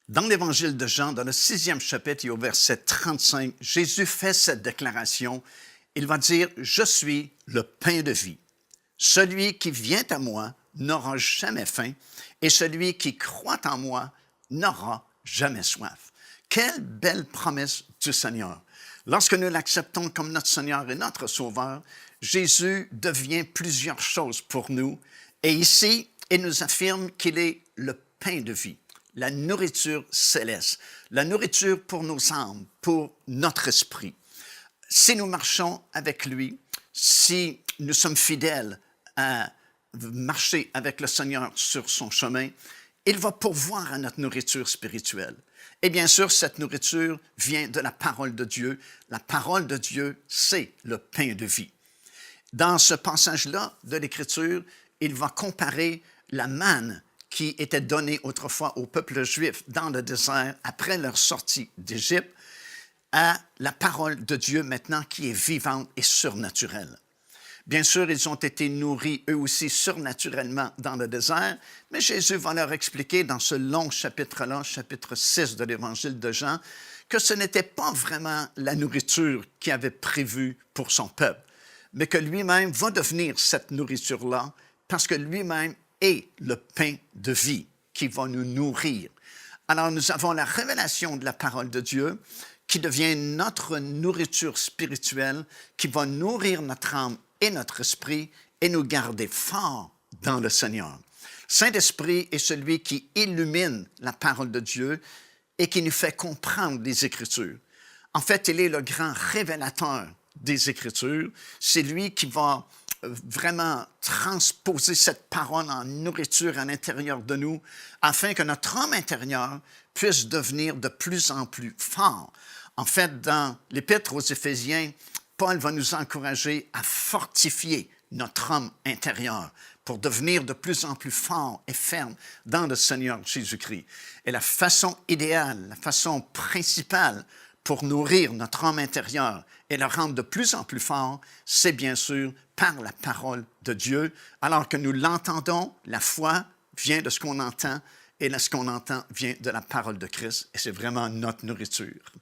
Dans l'Évangile de Jean, dans le 6e chapitre et au verset 35, Jésus fait cette déclaration. Il va dire, « Je suis le pain de vie. Celui qui vient à moi n'aura jamais faim, et celui qui croit en moi n'aura jamais soif. » Quelle belle promesse du Seigneur! Lorsque nous l'acceptons comme notre Seigneur et notre Sauveur, Jésus devient plusieurs choses pour nous. Et ici, il nous affirme qu'il est le pain de vie, la nourriture céleste, la nourriture pour nos âmes, pour notre esprit. Si nous marchons avec lui, si nous sommes fidèles à marcher avec le Seigneur sur son chemin, il va pourvoir à notre nourriture spirituelle. Et bien sûr, cette nourriture vient de la parole de Dieu. La parole de Dieu, c'est le pain de vie. Dans ce passage-là de l'Écriture, il va comparer la manne qui était donnée autrefois au peuple juif dans le désert après leur sortie d'Égypte à la parole de Dieu maintenant qui est vivante et surnaturelle. Bien sûr, ils ont été nourris eux aussi surnaturellement dans le désert, mais Jésus va leur expliquer dans ce long chapitre-là, chapitre 6 de l'Évangile de Jean, que ce n'était pas vraiment la nourriture qu'il avait prévue pour son peuple, mais que lui-même va devenir cette nourriture-là parce que lui-même est le pain de vie qui va nous nourrir. Alors, nous avons la révélation de la parole de Dieu qui devient notre nourriture spirituelle, qui va nourrir notre âme et notre esprit et nous garder forts dans le Seigneur. Saint-Esprit est celui qui illumine la parole de Dieu et qui nous fait comprendre les Écritures. En fait, il est le grand révélateur des Écritures. C'est lui qui va vraiment transposer cette parole en nourriture à l'intérieur de nous afin que notre homme intérieur puisse devenir de plus en plus fort. En fait, dans l'Épître aux Éphésiens, Paul va nous encourager à fortifier notre homme intérieur pour devenir de plus en plus fort et ferme dans le Seigneur Jésus-Christ. Et la façon idéale, la façon principale pour nourrir notre homme intérieur et le rendre de plus en plus fort, c'est bien sûr par la parole de Dieu. Alors que nous l'entendons, la foi vient de ce qu'on entend et ce qu'on entend vient de la parole de Christ et c'est vraiment notre nourriture.